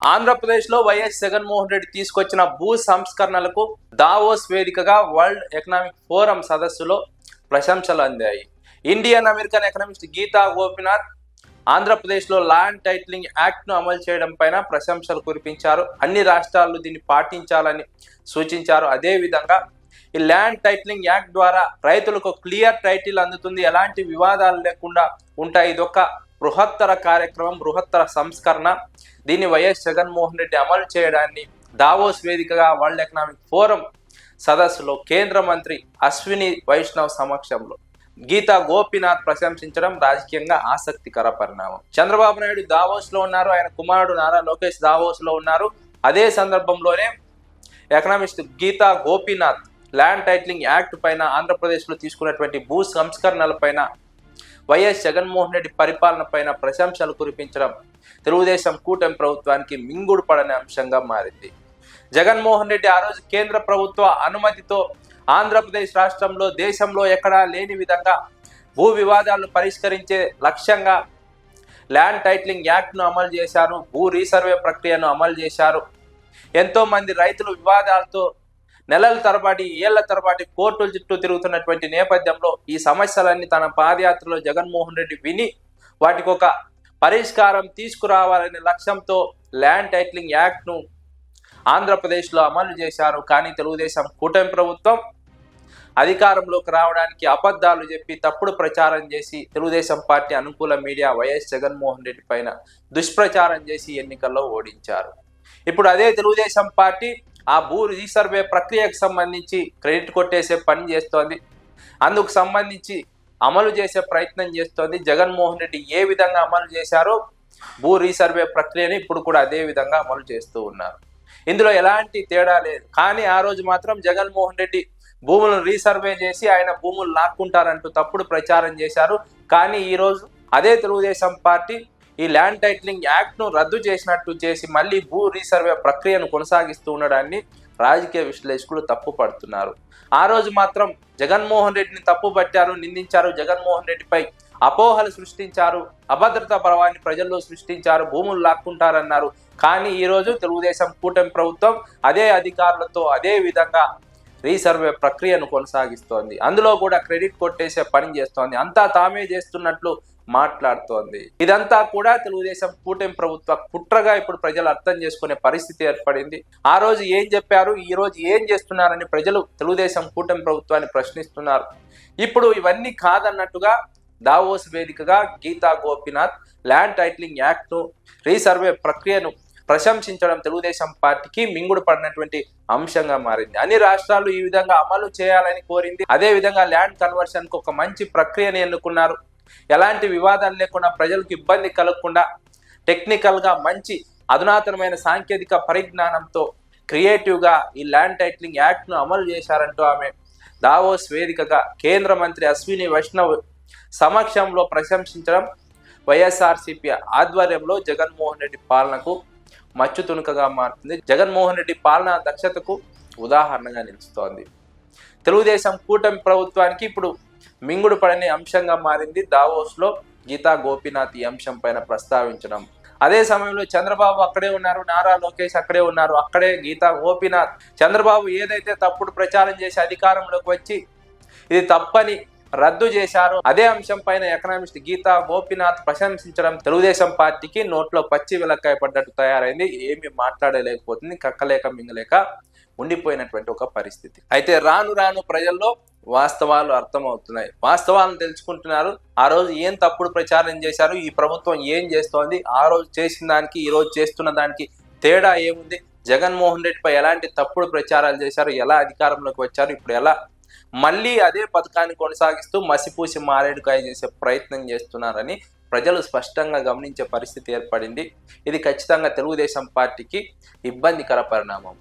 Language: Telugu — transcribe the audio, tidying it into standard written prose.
ఆంధ్రప్రదేశ్లో వైఎస్ జగన్మోహన్ రెడ్డి తీసుకొచ్చిన భూ సంస్కరణలకు దావోస్ వేదికగా వరల్డ్ ఎకనామిక్ ఫోరం సదస్సులో ప్రశంసలు అందాయి. Indian American economist Geeta Gopinath ఆంధ్రప్రదేశ్లో ల్యాండ్ టైటిలింగ్ యాక్ట్ను అమలు చేయడం పైన ప్రశంసలు కురిపించారు. అన్ని రాష్ట్రాలు దీన్ని పాటించాలని సూచించారు. అదేవిధంగా ఈ ల్యాండ్ టైటిలింగ్ యాక్ట్ ద్వారా రైతులకు క్లియర్ టైటిల్ అందుతుంది, ఎలాంటి వివాదాలు లేకుండా ఉంటాయి. ఇదొక బృహత్తర కార్యక్రమం, బృహత్తర సంస్కరణ. దీన్ని వైఎస్ జగన్మోహన్ రెడ్డి అమలు చేయడాన్ని దావోస్ వేదికగా వరల్డ్ ఎకనామిక్ ఫోరం సదస్సులో కేంద్ర మంత్రి అశ్విని వైష్ణవ్ సమక్షంలో గీతా గోపీనాథ్ ప్రశంసించడం రాజకీయంగా ఆసక్తికర పరిణామం. చంద్రబాబు నాయుడు దావోస్ లో ఉన్నారు, ఆయన కుమారుడు నారా లోకేష్ దావోస్ లో ఉన్నారు. అదే సందర్భంలోనే economist Geeta Gopinath land titling act పైన, ఆంధ్రప్రదేశ్లో తీసుకున్నటువంటి భూ సంస్కరణల పైన, వైఎస్ జగన్మోహన్ రెడ్డి పరిపాలన పైన ప్రశంసలు కురిపించడం తెలుగుదేశం కూటమి ప్రభుత్వానికి మింగుడు పడని అంశంగా మారింది. జగన్మోహన్ రెడ్డి ఆ రోజు కేంద్ర ప్రభుత్వ అనుమతితో ఆంధ్రప్రదేశ్ రాష్ట్రంలో దేశంలో ఎక్కడా లేని విధంగా భూ వివాదాలను పరిష్కరించే లక్ష్యంగా ల్యాండ్ టైటిలింగ్ యాక్ట్ను అమలు చేశారు, భూ రీసర్వే ప్రక్రియను అమలు చేశారు. ఎంతోమంది రైతులు వివాదాలతో నెలల తరబడి, ఏళ్ల తరబడి కోర్టుల చుట్టూ తిరుగుతున్నటువంటి నేపథ్యంలో ఈ సమస్యలన్నీ తన పాదయాత్రలో జగన్మోహన్ రెడ్డి విని వాటికి ఒక పరిష్కారం తీసుకురావాలనే లక్ష్యంతో ల్యాండ్ టైటిలింగ్ యాక్ట్ను ఆంధ్రప్రదేశ్లో అమలు చేశారు. కానీ తెలుగుదేశం కూటమి ప్రభుత్వం అధికారంలోకి రావడానికి అబద్ధాలు చెప్పి తప్పుడు ప్రచారం చేసి తెలుగుదేశం పార్టీ అనుకూల మీడియా వైఎస్ జగన్మోహన్ రెడ్డి పైన దుష్ప్రచారం చేసి ఎన్నికల్లో ఓడించారు. ఇప్పుడు అదే తెలుగుదేశం పార్టీ ఆ భూ రీసర్వే ప్రక్రియకు సంబంధించి క్రెడిట్ కొట్టేసే పని చేస్తోంది. అందుకు సంబంధించి అమలు చేసే ప్రయత్నం చేస్తోంది. జగన్మోహన్ రెడ్డి ఏ విధంగా అమలు చేశారో భూ రీసర్వే ప్రక్రియని ఇప్పుడు కూడా అదే విధంగా అమలు చేస్తూ ఉన్నారు. ఇందులో ఎలాంటి తేడా లేదు. కానీ ఆ రోజు మాత్రం జగన్మోహన్ రెడ్డి భూములను రీసర్వే చేసి ఆయన భూములు లాక్కుంటారంటూ తప్పుడు ప్రచారం చేశారు. కానీ ఈరోజు అదే తెలుగుదేశం పార్టీ ఈ ల్యాండ్ టైటిలింగ్ యాక్ట్ను రద్దు చేసినట్టు చేసి మళ్ళీ భూ రీసర్వే ప్రక్రియను కొనసాగిస్తూ ఉండడాన్ని రాజకీయ విశ్లేషకులు తప్పు పడుతున్నారు. ఆ రోజు మాత్రం జగన్మోహన్ రెడ్డిని తప్పు పట్టారు, నిందించారు. జగన్మోహన్ రెడ్డిపై అపోహలు సృష్టించారు, అభద్రతా భావాన్ని ప్రజల్లో సృష్టించారు, భూములు లాక్కుంటారన్నారు. కానీ ఈరోజు తెలుగుదేశం కూటమి ప్రభుత్వం అదే అధికారులతో అదే విధంగా రీసర్వే ప్రక్రియను కొనసాగిస్తోంది. అందులో కూడా క్రెడిట్ కొట్టేసే పని చేస్తోంది. అంతా తామే చేస్తున్నట్లు మాట్లాడుతోంది. ఇదంతా కూడా తెలుగుదేశం కూటమి ప్రభుత్వ కుట్రగా ఇప్పుడు ప్రజలు అర్థం చేసుకునే పరిస్థితి ఏర్పడింది. ఆ రోజు ఏం చెప్పారు, ఈ రోజు ఏం చేస్తున్నారని ప్రజలు తెలుగుదేశం కూటమి ప్రభుత్వాన్ని ప్రశ్నిస్తున్నారు. ఇప్పుడు ఇవన్నీ కాదన్నట్టుగా దావోస్ వేదికగా గీతా గోపీనాథ్ ల్యాండ్ టైటిలింగ్ యాక్ట్ను, రీసర్వే ప్రక్రియను ప్రశంసించడం తెలుగుదేశం పార్టీకి మింగుడు పడినటువంటి అంశంగా మారింది. అన్ని రాష్ట్రాలు ఈ విధంగా అమలు చేయాలని కోరింది. అదే విధంగా ల్యాండ్ కన్వర్షన్కు ఒక మంచి ప్రక్రియను ఎన్నుకున్నారు. ఎలాంటి వివాదాలు లేకుండా, ప్రజలకు ఇబ్బంది కలగకుండా, టెక్నికల్గా మంచి అధునాతనమైన సాంకేతిక పరిజ్ఞానంతో క్రియేటివ్గా ఈ ల్యాండ్ టైటిలింగ్ యాక్ట్ను అమలు చేశారంటూ ఆమె దావోస్ వేదికగా కేంద్ర మంత్రి అశ్విని వైష్ణవ్ సమక్షంలో ప్రశంసించడం వైఎస్ఆర్సీపీ ఆధ్వర్యంలో జగన్మోహన్ రెడ్డి పాలనకు మచ్చు తుణుకగా మారుతుంది. జగన్మోహన్ రెడ్డి పాలనా దక్షతకు ఉదాహరణగా నిలుస్తోంది. తెలుగుదేశం కూటమి ప్రభుత్వానికి ఇప్పుడు మింగుడు పడని అంశంగా మారింది దావోస్లో గీతా గోపీనాథ్ ఈ అంశం పైన ప్రస్తావించడం. అదే సమయంలో చంద్రబాబు అక్కడే ఉన్నారు, నారా లోకేష్ అక్కడే ఉన్నారు. అక్కడే గీతా గోపీనాథ్ చంద్రబాబు ఏదైతే తప్పుడు ప్రచారం చేసి అధికారంలోకి వచ్చి ఇది తప్పని రద్దు చేశారు, అదే అంశం పైన ఎకనామిస్ట్ గీతా గోపీనాథ్ ప్రశంసించడం తెలుగుదేశం పార్టీకి నోట్లో పచ్చి విలక్కాయ పడ్డట్టు తయారైంది. ఏమి మాట్లాడలేకపోతుంది, కక్కలేక మింగలేక ఉండిపోయినటువంటి ఒక పరిస్థితి. అయితే రాను రాను ప్రజల్లో వాస్తవాలు అర్థమవుతున్నాయి, వాస్తవాలను తెలుసుకుంటున్నారు. ఆ రోజు ఏం తప్పుడు ప్రచారం చేశారు, ఈ ప్రభుత్వం ఏం చేస్తోంది, ఆ రోజు చేసిన దానికి ఈ రోజు చేస్తున్న దానికి తేడా ఏముంది, జగన్మోహన్ రెడ్డిపై ఎలాంటి తప్పుడు ప్రచారాలు చేశారు, ఎలా అధికారంలోకి వచ్చారు, ఇప్పుడు ఎలా మళ్ళీ అదే పథకాన్ని కొనసాగిస్తూ మసిపూసి మారేడుకాయ చేసే ప్రయత్నం చేస్తున్నారని ప్రజలు స్పష్టంగా గమనించే పరిస్థితి ఏర్పడింది. ఇది ఖచ్చితంగా తెలుగుదేశం పార్టీకి ఇబ్బందికర పరిణామం.